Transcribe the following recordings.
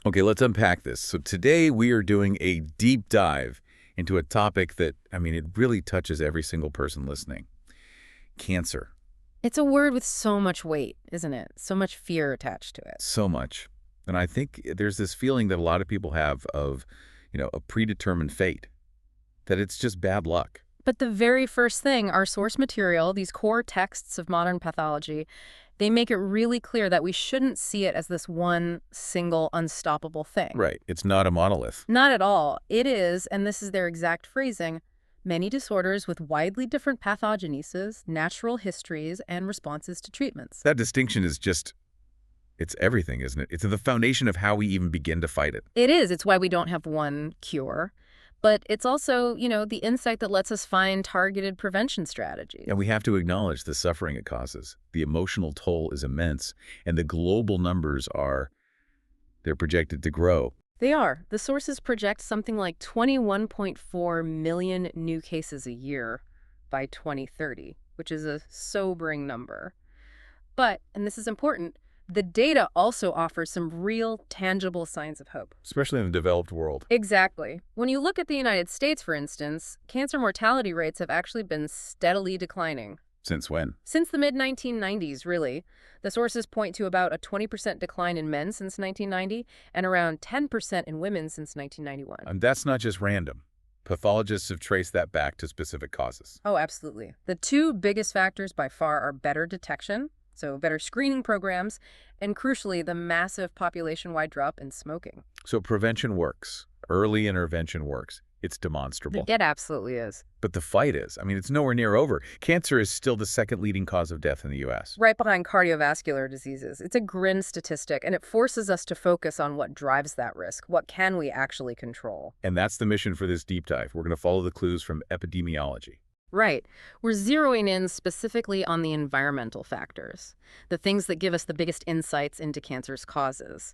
Okay, let's unpack this. So today we are doing a deep dive into a topic that, it really touches every single person listening. Cancer. It's a word with so much weight, isn't it? So much fear attached to it. So much. And I think there's this feeling that a lot of people have of, a predetermined fate, that it's just bad luck. But the very first thing, our source material, these core texts of modern pathology, they make it really clear that we shouldn't see it as this one single unstoppable thing. Right. It's not a monolith. Not at all. It is, and this is their exact phrasing, many disorders with widely different pathogenesis, natural histories, and responses to treatments. That distinction is just, it's everything, isn't it? It's the foundation of how we even begin to fight it. It is. It's why we don't have one cure. But it's also, the insight that lets us find targeted prevention strategies. And we have to acknowledge the suffering it causes. The emotional toll is immense, and the global numbers they're projected to grow. They are. The sources project something like 21.4 million new cases a year by 2030, which is a sobering number. But, and this is important, the data also offers some real, tangible signs of hope. Especially in the developed world. Exactly. When you look at the United States, for instance, cancer mortality rates have actually been steadily declining. Since when? Since the mid-1990s, really. The sources point to about a 20% decline in men since 1990 and around 10% in women since 1991. And that's not just random. Pathologists have traced that back to specific causes. Oh, absolutely. The two biggest factors by far are better detection, so better screening programs, and crucially, the massive population-wide drop in smoking. So prevention works. Early intervention works. It's demonstrable. It absolutely is. But the fight is. It's nowhere near over. Cancer is still the second leading cause of death in the U.S. Right behind cardiovascular diseases. It's a grim statistic, and it forces us to focus on what drives that risk. What can we actually control? And that's the mission for this deep dive. We're going to follow the clues from epidemiology. Right. We're zeroing in specifically on the environmental factors, the things that give us the biggest insights into cancer's causes.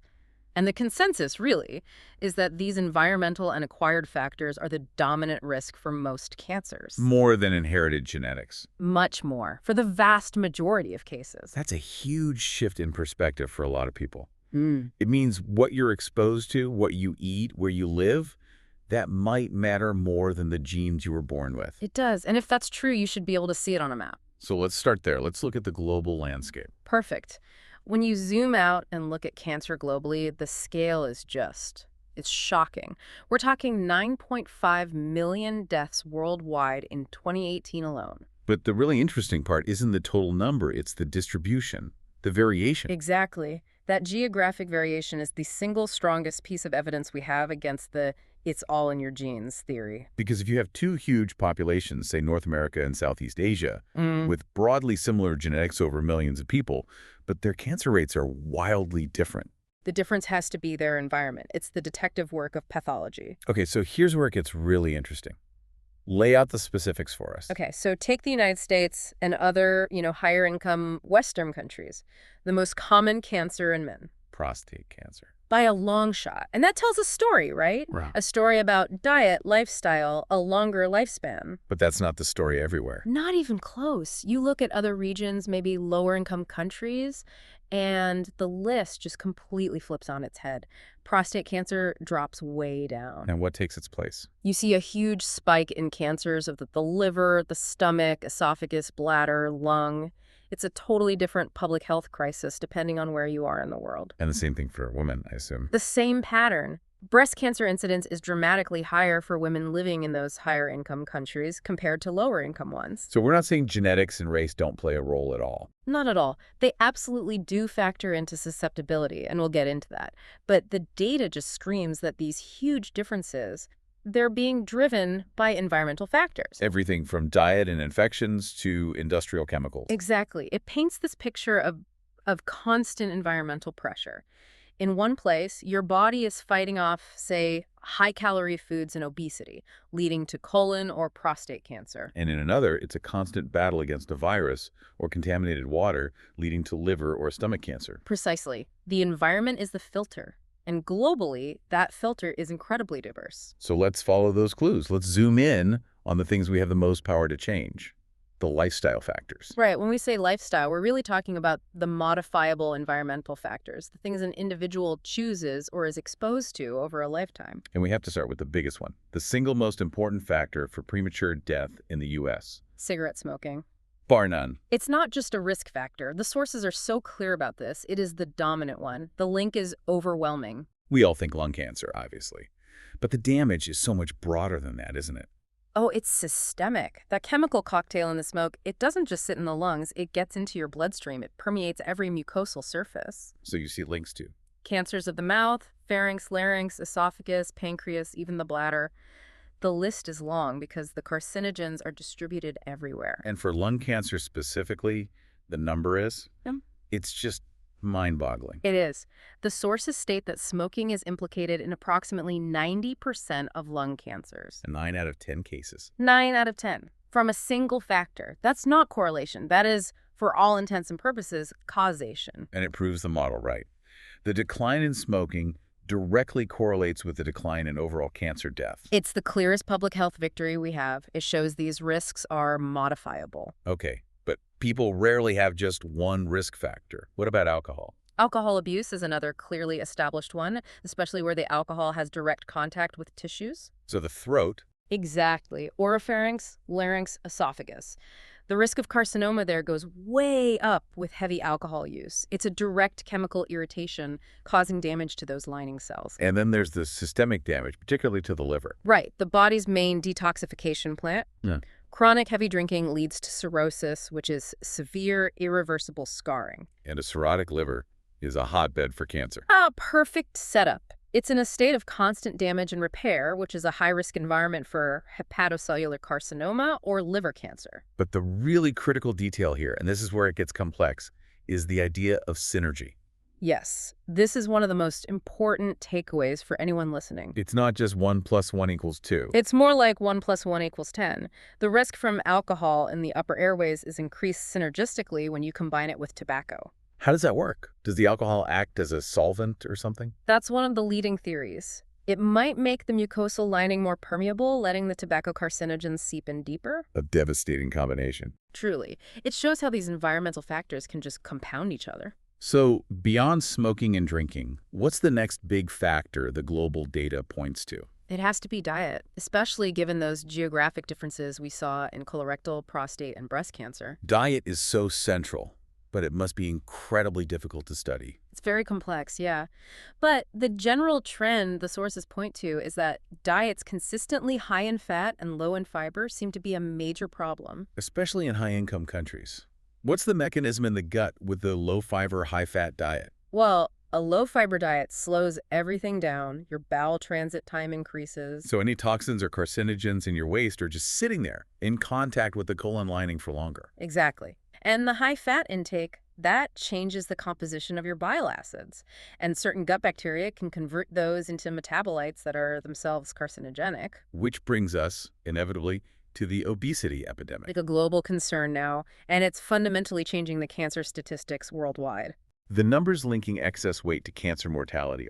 And the consensus, really, is that these environmental and acquired factors are the dominant risk for most cancers. More than inherited genetics. Much more, for the vast majority of cases. That's a huge shift in perspective for a lot of people. It means what you're exposed to, what you eat, where you live, that might matter more than the genes you were born with. It does. And if that's true, you should be able to see it on a map. So let's start there. Let's look at the global landscape. Perfect. When you zoom out and look at cancer globally, the scale is it's shocking. We're talking 9.5 million deaths worldwide in 2018 alone. But the really interesting part isn't the total number, it's the distribution, the variation. Exactly. That geographic variation is the single strongest piece of evidence we have against the "it's all in your genes" theory. Because if you have two huge populations, say North America and Southeast Asia, with broadly similar genetics over millions of people, but their cancer rates are wildly different. The difference has to be their environment. It's the detective work of pathology. Okay, so here's where it gets really interesting. Lay out the specifics for us. Okay, so take the United States and other, higher income Western countries. The most common cancer in men. Prostate cancer. By a long shot. And that tells a story, right? Right. A story about diet, lifestyle, a longer lifespan. But that's not the story everywhere. Not even close. You look at other regions, maybe lower income countries, and the list just completely flips on its head. Prostate cancer drops way down. And what takes its place? You see a huge spike in cancers of the liver, the stomach, esophagus, bladder, lung. It's a totally different public health crisis depending on where you are in the world. And the same thing for women, I assume. The same pattern. Breast cancer incidence is dramatically higher for women living in those higher income countries compared to lower income ones. So we're not saying genetics and race don't play a role at all. Not at all. They absolutely do factor into susceptibility, and we'll get into that. But the data just screams that these huge differences, they're being driven by environmental factors. Everything from diet and infections to industrial chemicals. Exactly. It paints this picture of constant environmental pressure. In one place, your body is fighting off, say, high-calorie foods and obesity, leading to colon or prostate cancer. And in another, it's a constant battle against a virus or contaminated water, leading to liver or stomach cancer. Precisely. The environment is the filter. And globally, that filter is incredibly diverse. So let's follow those clues. Let's zoom in on the things we have the most power to change. The the lifestyle factors. Right. When we say lifestyle, we're really talking about the modifiable environmental factors, the things an individual chooses or is exposed to over a lifetime. And we have to start with the biggest one, the single most important factor for premature death in the U.S. Cigarette smoking. Bar none. It's not just a risk factor. The sources are so clear about this. It is the dominant one. The link is overwhelming. We all think lung cancer, obviously. But the damage is so much broader than that, isn't it? Oh, it's systemic. That chemical cocktail in the smoke, it doesn't just sit in the lungs. It gets into your bloodstream. It permeates every mucosal surface. So you see links to Cancers of the mouth, pharynx, larynx, esophagus, pancreas, even the bladder. The list is long because the carcinogens are distributed everywhere. And for lung cancer specifically, the number is? It's just mind-boggling. It is. The sources state that smoking is implicated in approximately 90% of lung cancers. 9 out of 10 cases. 9 out of 10. From a single factor. That's not correlation. That is, for all intents and purposes, causation. And it proves the model right. The decline in smoking directly correlates with the decline in overall cancer death. It's the clearest public health victory we have. It shows these risks are modifiable. Okay, but people rarely have just one risk factor. What about alcohol? Alcohol abuse is another clearly established one, especially where the alcohol has direct contact with tissues. So the throat. Exactly. Oropharynx, larynx, esophagus. The risk of carcinoma there goes way up with heavy alcohol use. It's a direct chemical irritation causing damage to those lining cells. And then there's the systemic damage, particularly to the liver. Right, the body's main detoxification plant. Yeah. Chronic heavy drinking leads to cirrhosis, which is severe, irreversible scarring. And a cirrhotic liver is a hotbed for cancer. A perfect setup. It's in a state of constant damage and repair, which is a high-risk environment for hepatocellular carcinoma or liver cancer. But the really critical detail here, and this is where it gets complex, is the idea of synergy. Yes, this is one of the most important takeaways for anyone listening. It's not just 1 + 1 = 2. It's more like 1 + 1 = 10. The risk from alcohol in the upper airways is increased synergistically when you combine it with tobacco. How does that work? Does the alcohol act as a solvent or something? That's one of the leading theories. It might make the mucosal lining more permeable, letting the tobacco carcinogens seep in deeper. A devastating combination. Truly. It shows how these environmental factors can just compound each other. So, beyond smoking and drinking, what's the next big factor the global data points to? It has to be diet, especially given those geographic differences we saw in colorectal, prostate, and breast cancer. Diet is so central, but it must be incredibly difficult to study. It's very complex, yeah. But the general trend the sources point to is that diets consistently high in fat and low in fiber seem to be a major problem. Especially in high-income countries. What's the mechanism in the gut with the low-fiber, high-fat diet? Well, a low-fiber diet slows everything down. Your bowel transit time increases. So any toxins or carcinogens in your waste are just sitting there, in contact with the colon lining for longer. Exactly. And the high-fat intake, that changes the composition of your bile acids. And certain gut bacteria can convert those into metabolites that are themselves carcinogenic. Which brings us, inevitably, to the obesity epidemic. Like a global concern now, and it's fundamentally changing the cancer statistics worldwide. The numbers linking excess weight to cancer mortality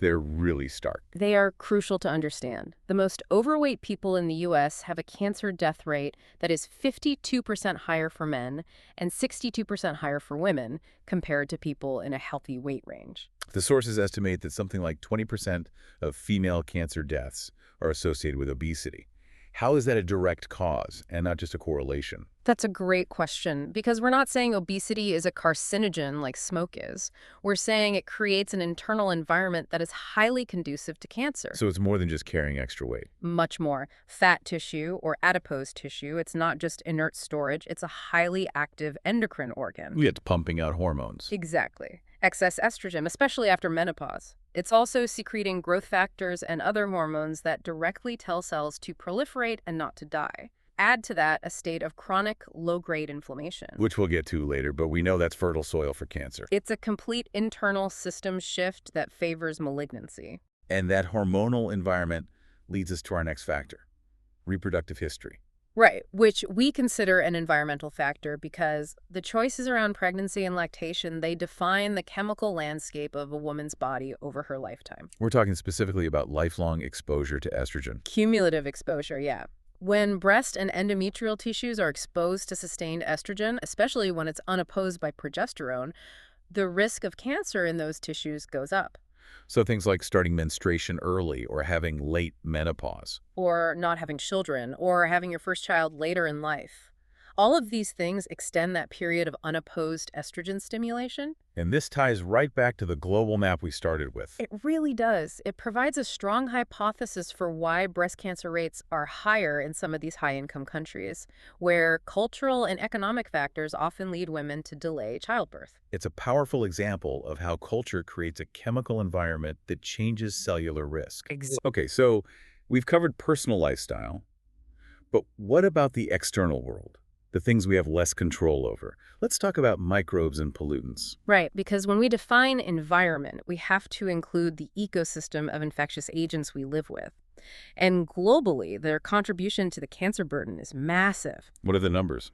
they're really stark. They are crucial to understand. The most overweight people in the U.S. have a cancer death rate that is 52% higher for men and 62% higher for women compared to people in a healthy weight range. The sources estimate that something like 20% of female cancer deaths are associated with obesity. How is that a direct cause and not just a correlation? That's a great question, because we're not saying obesity is a carcinogen like smoke is. We're saying it creates an internal environment that is highly conducive to cancer. So it's more than just carrying extra weight. Much more. Fat tissue or adipose tissue, it's not just inert storage, it's a highly active endocrine organ. It's pumping out hormones. Exactly. Excess estrogen, especially after menopause. It's also secreting growth factors and other hormones that directly tell cells to proliferate and not to die. Add to that a state of chronic, low-grade inflammation. Which we'll get to later, but we know that's fertile soil for cancer. It's a complete internal system shift that favors malignancy. And that hormonal environment leads us to our next factor, reproductive history. Right, which we consider an environmental factor because the choices around pregnancy and lactation, they define the chemical landscape of a woman's body over her lifetime. We're talking specifically about lifelong exposure to estrogen. Cumulative exposure, yeah. When breast and endometrial tissues are exposed to sustained estrogen, especially when it's unopposed by progesterone, the risk of cancer in those tissues goes up. So things like starting menstruation early or having late menopause. Or not having children, or having your first child later in life. All of these things extend that period of unopposed estrogen stimulation. And this ties right back to the global map we started with. It really does. It provides a strong hypothesis for why breast cancer rates are higher in some of these high-income countries, where cultural and economic factors often lead women to delay childbirth. It's a powerful example of how culture creates a chemical environment that changes cellular risk. Okay, so we've covered personal lifestyle, but what about the external world? The things we have less control over. Let's talk about microbes and pollutants. Right, because when we define environment, we have to include the ecosystem of infectious agents we live with. And globally, their contribution to the cancer burden is massive. What are the numbers?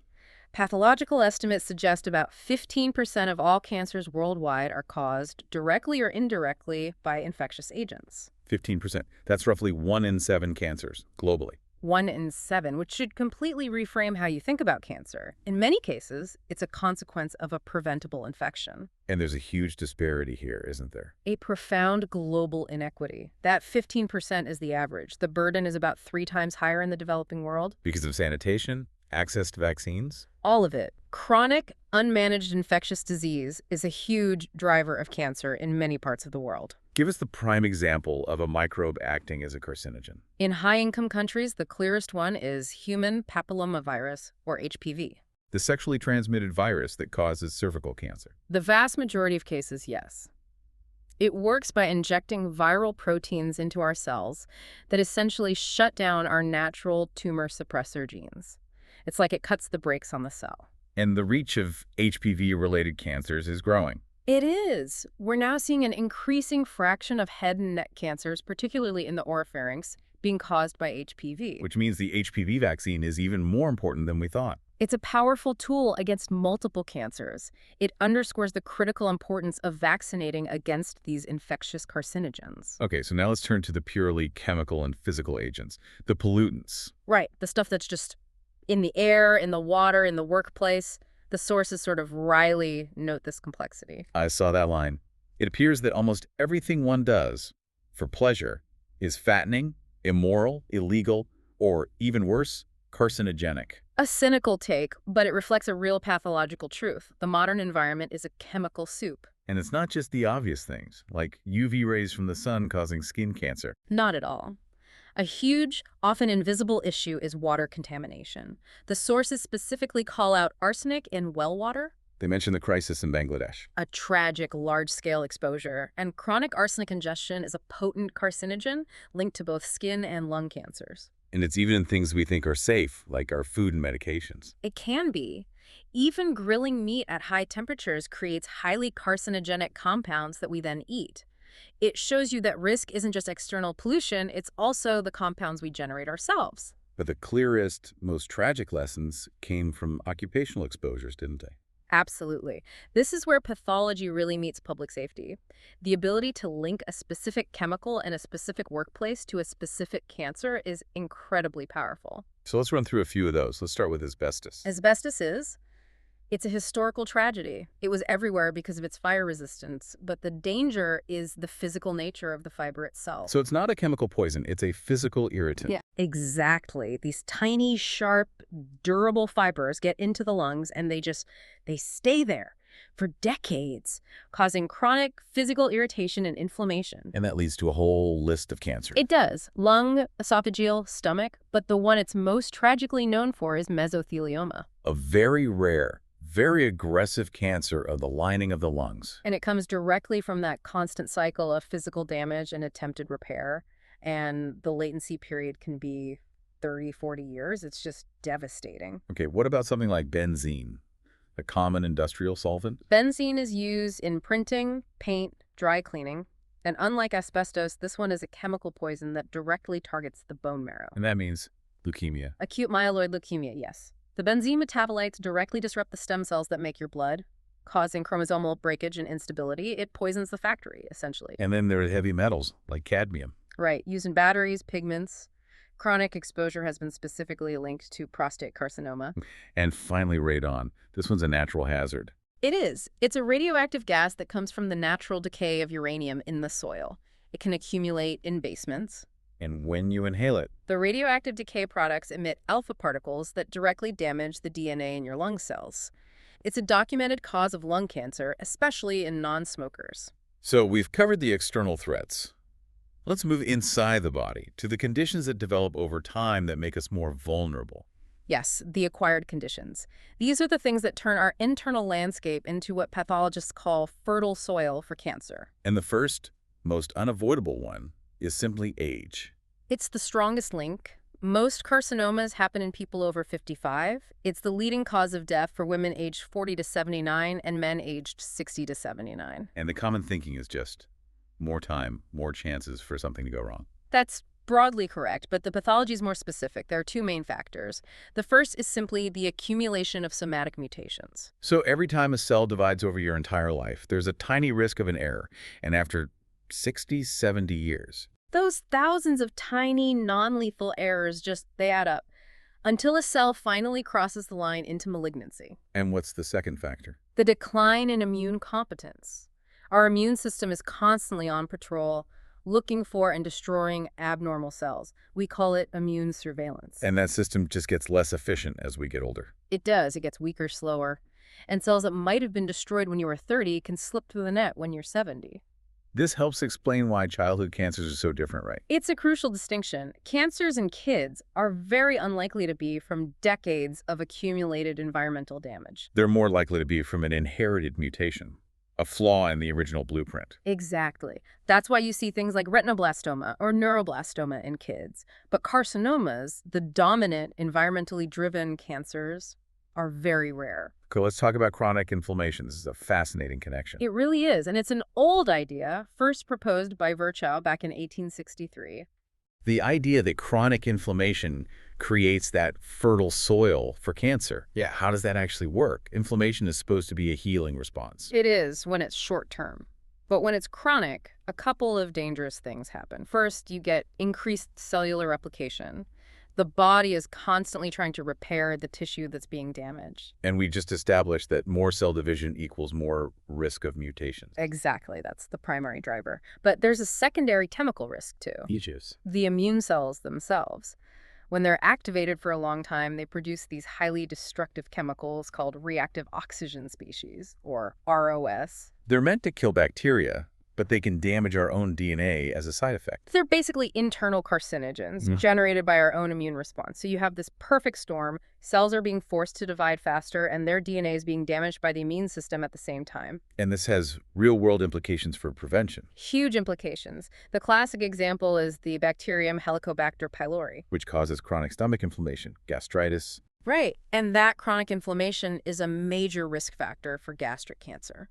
Pathological estimates suggest about 15% of all cancers worldwide are caused directly or indirectly by infectious agents. 15%. That's roughly 1 in 7 cancers globally. 1 in 7, which should completely reframe how you think about cancer. In many cases, it's a consequence of a preventable infection. And there's a huge disparity here, isn't there? A profound global inequity. That 15% is the average. The burden is about 3 times higher in the developing world. Because of sanitation, access to vaccines? All of it. Chronic, unmanaged infectious disease is a huge driver of cancer in many parts of the world. Give us the prime example of a microbe acting as a carcinogen. In high-income countries, the clearest one is human papillomavirus, or HPV. The sexually transmitted virus that causes cervical cancer. The vast majority of cases, yes. It works by injecting viral proteins into our cells that essentially shut down our natural tumor suppressor genes. It's like it cuts the brakes on the cell. And the reach of HPV-related cancers is growing. It is. We're now seeing an increasing fraction of head and neck cancers, particularly in the oropharynx, being caused by HPV. Which means the HPV vaccine is even more important than we thought. It's a powerful tool against multiple cancers. It underscores the critical importance of vaccinating against these infectious carcinogens. Okay, so now let's turn to the purely chemical and physical agents, the pollutants. Right, the stuff that's just in the air, in the water, in the workplace. The sources sort of wryly note this complexity. I saw that line. It appears that almost everything one does for pleasure is fattening, immoral, illegal, or even worse, carcinogenic. A cynical take, but it reflects a real pathological truth. The modern environment is a chemical soup. And it's not just the obvious things, like UV rays from the sun causing skin cancer. Not at all. A huge, often invisible issue is water contamination. The sources specifically call out arsenic in well water. They mention the crisis in Bangladesh. A tragic, large-scale exposure. And chronic arsenic ingestion is a potent carcinogen linked to both skin and lung cancers. And it's even in things we think are safe, like our food and medications. It can be. Even grilling meat at high temperatures creates highly carcinogenic compounds that we then eat. It shows you that risk isn't just external pollution, it's also the compounds we generate ourselves. But the clearest, most tragic lessons came from occupational exposures, didn't they? Absolutely. This is where pathology really meets public safety. The ability to link a specific chemical in a specific workplace to a specific cancer is incredibly powerful. So let's run through a few of those. Let's start with asbestos. Asbestos it's a historical tragedy. It was everywhere because of its fire resistance, but the danger is the physical nature of the fiber itself. So it's not a chemical poison, it's a physical irritant. Yeah, exactly. These tiny, sharp, durable fibers get into the lungs and they stay there for decades, causing chronic physical irritation and inflammation. And that leads to a whole list of cancers. It does. Lung, esophageal, stomach, but the one it's most tragically known for is mesothelioma. A very rare, very aggressive cancer of the lining of the lungs. And it comes directly from that constant cycle of physical damage and attempted repair. And the latency period can be 30, 40 years. It's just devastating. Okay, what about something like benzene, a common industrial solvent? Benzene is used in printing, paint, dry cleaning. And unlike asbestos, this one is a chemical poison that directly targets the bone marrow. And that means leukemia. Acute myeloid leukemia, yes. The benzene metabolites directly disrupt the stem cells that make your blood, causing chromosomal breakage and instability. It poisons the factory, essentially. And then there are heavy metals, like cadmium. Right, used in batteries, pigments. Chronic exposure has been specifically linked to prostate carcinoma. And finally, radon. This one's a natural hazard. It is. It's a radioactive gas that comes from the natural decay of uranium in the soil. It can accumulate in basements. And when you inhale it, The radioactive decay products emit alpha particles that directly damage the DNA in your lung cells. It's a documented cause of lung cancer, especially in non-smokers. so we've covered the external threats. Let's move inside the body to the conditions that develop over time that make us more vulnerable. Yes, the acquired conditions. These are the things that turn our internal landscape into what pathologists call fertile soil for cancer. And the first, most unavoidable one is simply age. It's the strongest link. Most carcinomas happen in people over 55. It's the leading cause of death for women aged 40 to 79 and men aged 60 to 79. And the common thinking is just more time, more chances for something to go wrong. That's broadly correct, but the pathology is more specific. There are two main factors. The first is simply the accumulation of somatic mutations. So every time a cell divides over your entire life, there's a tiny risk of an error. And after 60, 70 years, Those thousands of tiny, non-lethal errors they add up until a cell finally crosses the line into malignancy. and what's the second factor? The decline in immune competence. Our immune system is constantly on patrol, looking for and destroying abnormal cells. We call it immune surveillance. And that system just gets less efficient as we get older. It does. It gets weaker, slower. And cells that might have been destroyed when you were 30 can slip through the net when you're 70. This helps explain why childhood cancers are so different, right? It's a crucial distinction. Cancers in kids are very unlikely to be from decades of accumulated environmental damage. They're more likely to be from an inherited mutation, a flaw in the original blueprint. Exactly. That's why you see things like retinoblastoma or neuroblastoma in kids. But carcinomas, the dominant environmentally driven cancers, are very rare. Okay, let's talk about chronic inflammation. This is a fascinating connection. It really is, and it's an old idea, first proposed by Virchow back in 1863. The idea that chronic inflammation creates that fertile soil for cancer. Yeah, how does that actually work? Inflammation is supposed to be a healing response. It is when it's short term. But when it's chronic, a couple of dangerous things happen. First, you get increased cellular replication. The body is constantly trying to repair the tissue that's being damaged. And we just established that more cell division equals more risk of mutations. Exactly, that's the primary driver. But there's a secondary chemical risk, too. Which is? The immune cells themselves. When they're activated for a long time, they produce these highly destructive chemicals called reactive oxygen species, or ROS. They're meant to kill bacteria, but they can damage our own DNA as a side effect. They're basically internal carcinogens generated by our own immune response. So you have this perfect storm. Cells are being forced to divide faster, and their DNA is being damaged by the immune system at the same time. And this has real-world implications for prevention, Huge implications. The classic example is the bacterium Helicobacter pylori. which causes chronic stomach inflammation, gastritis. Right. And that chronic inflammation is a major risk factor for gastric cancer.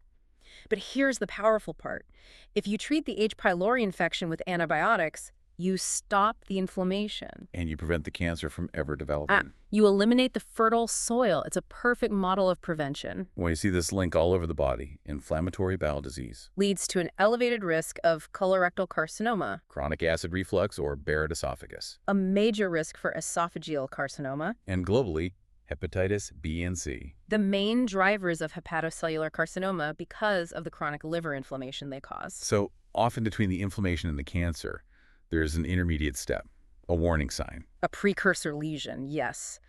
But here's the powerful part. If you treat the H. pylori infection with antibiotics, you stop the inflammation. And you prevent the cancer from ever developing. You eliminate the fertile soil. It's a perfect model of prevention. Well, you see this link all over the body. Inflammatory bowel disease, Leads to an elevated risk of colorectal carcinoma, chronic acid reflux or Barrett esophagus, a major risk for esophageal carcinoma. and globally, hepatitis B and C. The main drivers of hepatocellular carcinoma because of the chronic liver inflammation they cause. So often between the inflammation and the cancer, there's an intermediate step, a warning sign. A precursor lesion, yes.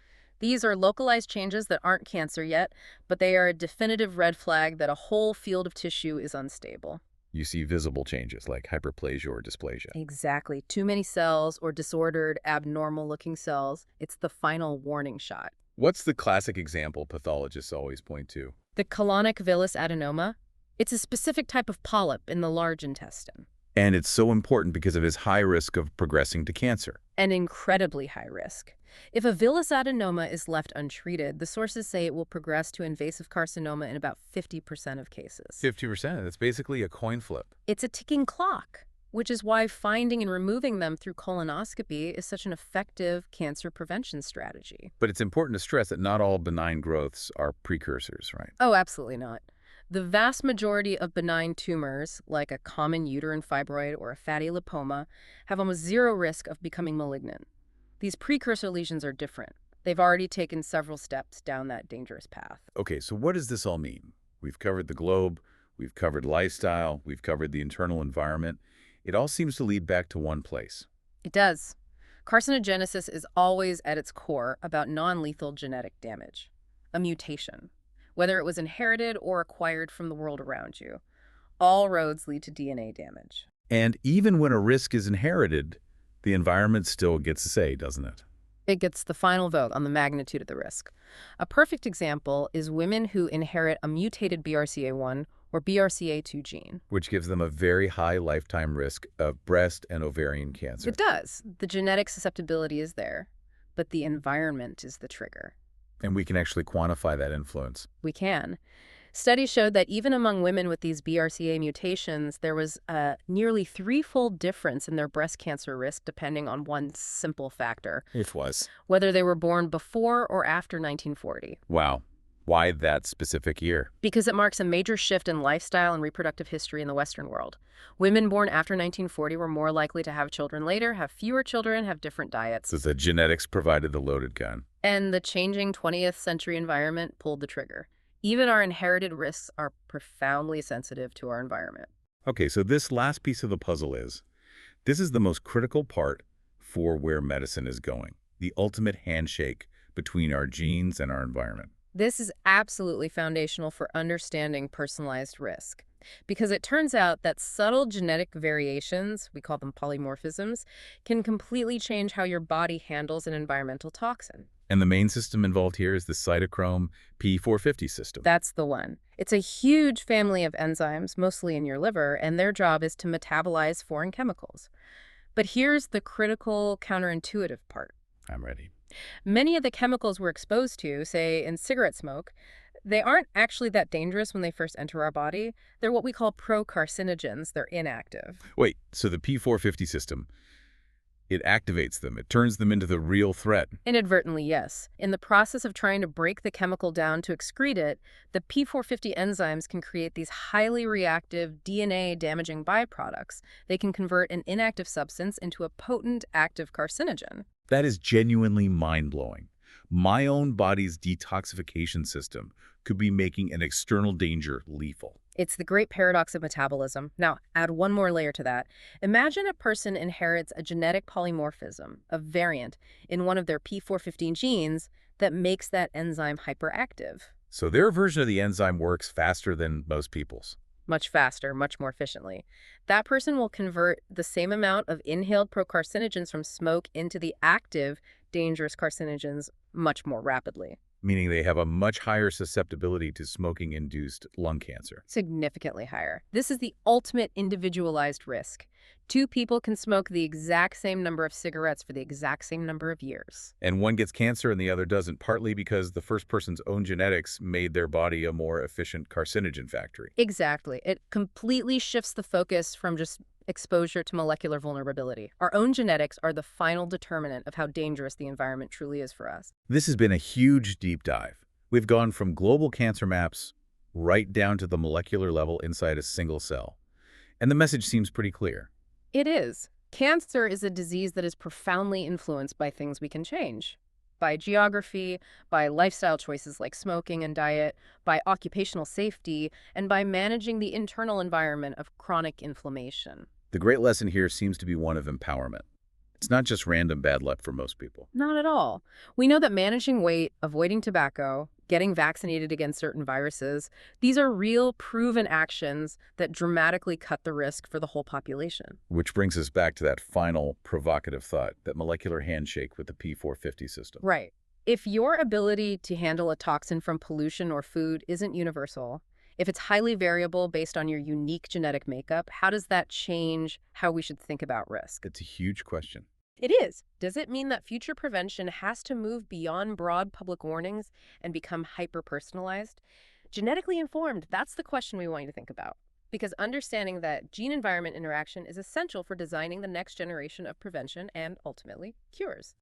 These are localized changes that aren't cancer yet, but they are a definitive red flag that a whole field of tissue is unstable. You see visible changes like hyperplasia or dysplasia. Exactly. Too many cells or disordered, abnormal-looking cells. It's the final warning shot. What's the classic example pathologists always point to? The colonic villus adenoma. It's a specific type of polyp in the large intestine. And it's so important because of its high risk of progressing to cancer. An incredibly high risk. If a villus adenoma is left untreated, the sources say it will progress to invasive carcinoma in about 50% of cases. 50%, that's basically a coin flip. It's a ticking clock, which is why finding and removing them through colonoscopy is such an effective cancer prevention strategy. But it's important to stress that not all benign growths are precursors, right? Oh, absolutely not. The vast majority of benign tumors, like a common uterine fibroid or a fatty lipoma, have almost zero risk of becoming malignant. These precursor lesions are different. They've already taken several steps down that dangerous path. Okay, so what does this all mean? We've covered the globe, we've covered lifestyle, we've covered the internal environment. It all seems to lead back to one place. It does. Carcinogenesis is always at its core about non-lethal genetic damage, a mutation, whether it was inherited or acquired from the world around you. All roads lead to DNA damage. And even when a risk is inherited, the environment still gets a say, doesn't it? It gets the final vote on the magnitude of the risk. A perfect example is women who inherit a mutated BRCA1 or BRCA2 gene. Which gives them a very high lifetime risk of breast and ovarian cancer. It does. The genetic susceptibility is there, but the environment is the trigger. And we can actually quantify that influence. We can. Studies showed that even among women with these BRCA mutations, there was a nearly threefold difference in their breast cancer risk depending on one simple factor. It was. Whether they were born before or after 1940. Wow. Why that specific year? Because it marks a major shift in lifestyle and reproductive history in the Western world. Women born after 1940 were more likely to have children later, have fewer children, have different diets. So the genetics provided the loaded gun. And the changing 20th century environment pulled the trigger. Even our inherited risks are profoundly sensitive to our environment. Okay, so this last piece of the puzzle this is the most critical part for where medicine is going. The ultimate handshake between our genes and our environment. This is absolutely foundational for understanding personalized risk, because it turns out that subtle genetic variations, we call them polymorphisms, can completely change how your body handles an environmental toxin. And the main system involved here is the cytochrome P450 system. That's the one. It's a huge family of enzymes, mostly in your liver, and their job is to metabolize foreign chemicals. But here's the critical counterintuitive part. I'm ready. Many of the chemicals we're exposed to, say in cigarette smoke, they aren't actually that dangerous when they first enter our body. They're what we call pro-carcinogens. They're inactive. Wait, so the P450 system, it activates them. It turns them into the real threat. Inadvertently, yes. In the process of trying to break the chemical down to excrete it, the P450 enzymes can create these highly reactive, DNA-damaging byproducts. They can convert an inactive substance into a potent, active carcinogen. That is genuinely mind-blowing. My own body's detoxification system could be making an external danger lethal. It's the great paradox of metabolism. Now, add one more layer to that. Imagine a person inherits a genetic polymorphism, a variant, in one of their P450 genes that makes that enzyme hyperactive. So their version of the enzyme works faster than most people's. Much faster, much more efficiently. That person will convert the same amount of inhaled procarcinogens from smoke into the active, dangerous carcinogens much more rapidly. Meaning they have a much higher susceptibility to smoking-induced lung cancer. Significantly higher. This is the ultimate individualized risk. Two people can smoke the exact same number of cigarettes for the exact same number of years. And one gets cancer and the other doesn't, partly because the first person's own genetics made their body a more efficient carcinogen factory. Exactly. It completely shifts the focus from just exposure to molecular vulnerability. Our own genetics are the final determinant of how dangerous the environment truly is for us. This has been a huge deep dive. We've gone from global cancer maps right down to the molecular level inside a single cell. And the message seems pretty clear. It is. Cancer is a disease that is profoundly influenced by things we can change. By geography, by lifestyle choices like smoking and diet, by occupational safety, and by managing the internal environment of chronic inflammation. The great lesson here seems to be one of empowerment. It's not just random bad luck for most people. Not at all. We know that managing weight, avoiding tobacco, getting vaccinated against certain viruses, these are real, proven actions that dramatically cut the risk for the whole population. Which brings us back to that final provocative thought, that molecular handshake with the P450 system. Right. If your ability to handle a toxin from pollution or food isn't universal, if it's highly variable based on your unique genetic makeup, how does that change how we should think about risk? It's a huge question. It is. Does it mean that future prevention has to move beyond broad public warnings and become hyper-personalized? Genetically informed, that's the question we want you to think about. Because understanding that gene-environment interaction is essential for designing the next generation of prevention and, ultimately, cures.